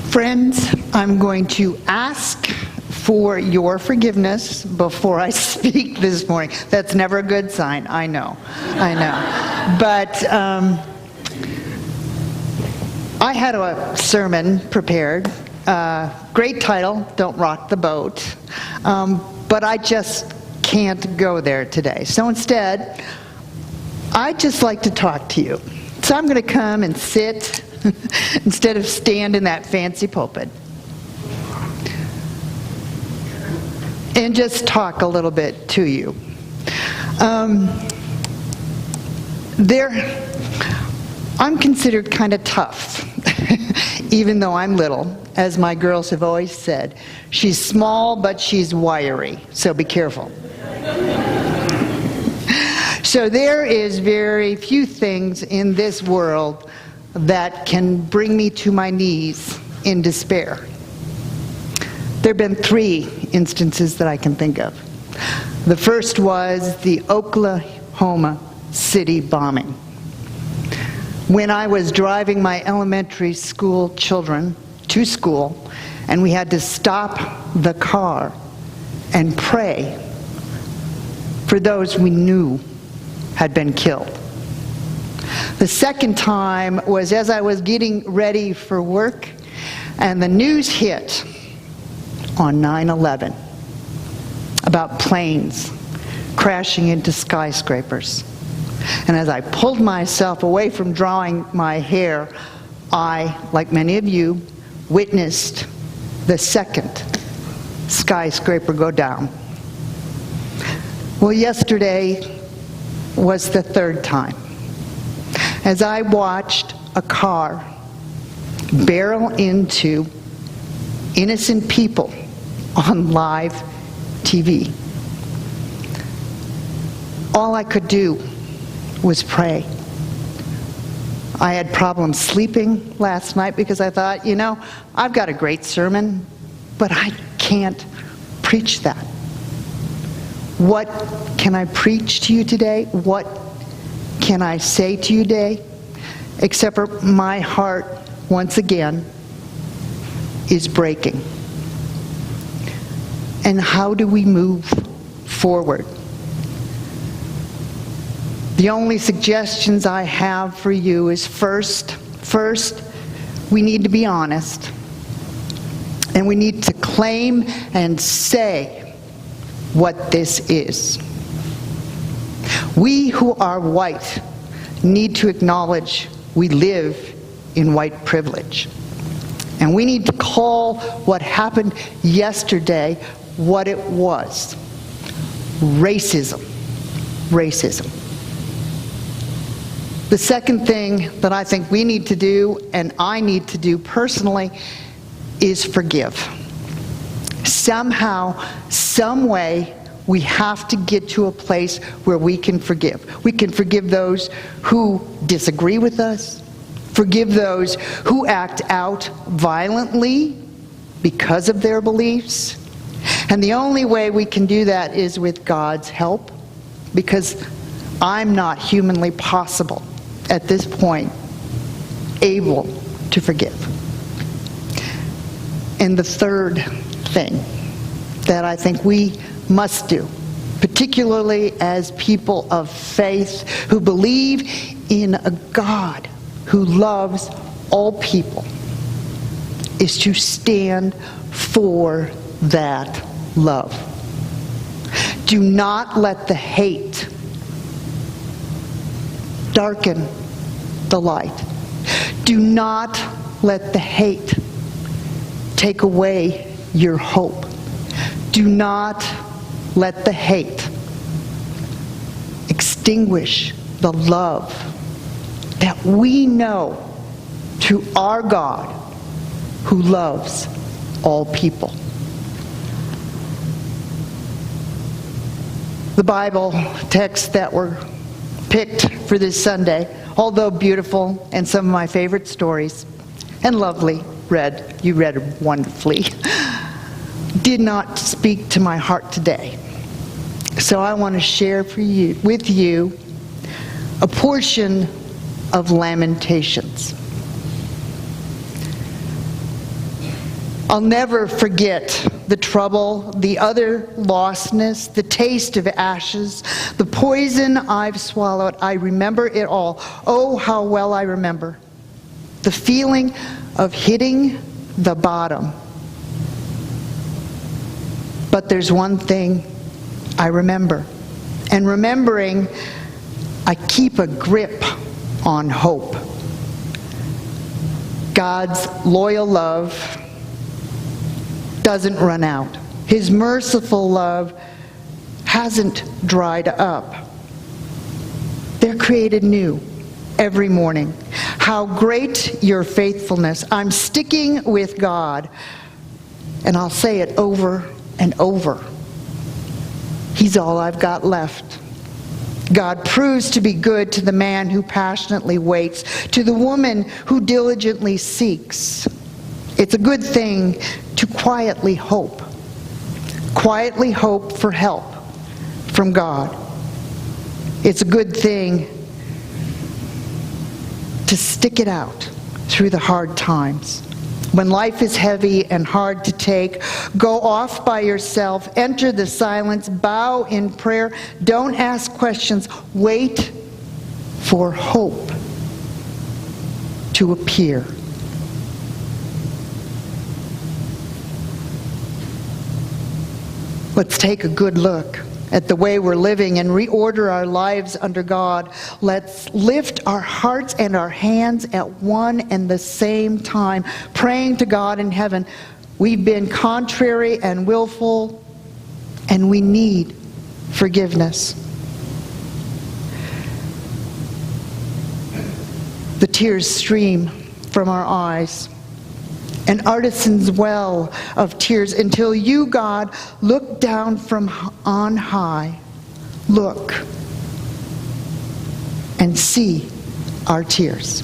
Friends, I'm going to ask for your forgiveness before I speak this morning. That's never a good sign, I know. But I had a sermon prepared. Great title, Don't Rock the Boat. But I just can't go there today. So instead, I'd just like to talk to you. So I'm going to come and sit instead of stand in that fancy pulpit and just talk a little bit to you. I'm considered kind of tough, even though I'm little. As my girls have always said, she's small, but she's wiry, so be careful. So there is very few things in this world that can bring me to my knees in despair. There have been 3 instances that I can think of. The first was the Oklahoma City bombing. When I was driving my elementary school children to school, and we had to stop the car and pray for those we knew had been killed. The second time was as I was getting ready for work, and the news hit on 9/11 about planes crashing into skyscrapers. And as I pulled myself away from drying my hair, I, like many of you, witnessed the second skyscraper go down. Well, yesterday was the 3rd time, as I watched a car barrel into innocent people on live TV. All I could do was pray. I had problems sleeping last night because I thought, I've got a great sermon, but I can't preach that. What can I preach to you today? What can I say to you today? Except for my heart, once again, is breaking. And how do we move forward? The only suggestions I have for you is first, we need to be honest. And we need to claim and say what this is. We who are white need to acknowledge we live in white privilege. And we need to call what happened yesterday what it was. Racism. The second thing that I think we need to do, and I need to do personally, is forgive. Somehow, some way, we have to get to a place where we can forgive. We can forgive those who disagree with us, forgive those who act out violently because of their beliefs. And the only way we can do that is with God's help, because I'm not humanly possible at this point able to forgive. And the third thing that I think we must do, particularly as people of faith who believe in a God who loves all people, is to stand for that love. Do not let the hate darken the light. Do not let the hate take away your hope. Do not let the hate extinguish the love that we know to our God who loves all people. The Bible texts that were picked for this Sunday, although beautiful and some of my favorite stories, and lovely, you read wonderfully, did not speak to my heart today. So I want to share with you a portion of Lamentations. I'll never forget the trouble, the utter lostness, the taste of ashes, the poison I've swallowed. I remember it all. Oh, how well I remember. The feeling of hitting the bottom. But there's one thing I remember. And remembering, I keep a grip on hope. God's loyal love doesn't run out. His merciful love hasn't dried up. They're created new every morning. How great your faithfulness. I'm sticking with God, and I'll say it over and over. He's all I've got left. God proves to be good to the man who passionately waits, to the woman who diligently seeks. It's a good thing to quietly hope for help from God. It's a good thing to stick it out through the hard times. When life is heavy and hard to take, go off by yourself, enter the silence, bow in prayer, don't ask questions, wait for hope to appear. Let's take a good look at the way we're living and reorder our lives under God. Let's lift our hearts and our hands at one and the same time, praying to God in heaven. We've been contrary and willful, and we need forgiveness. The tears stream from our eyes, an artisan's well of tears, until you, God, look down from on high. Look and see our tears.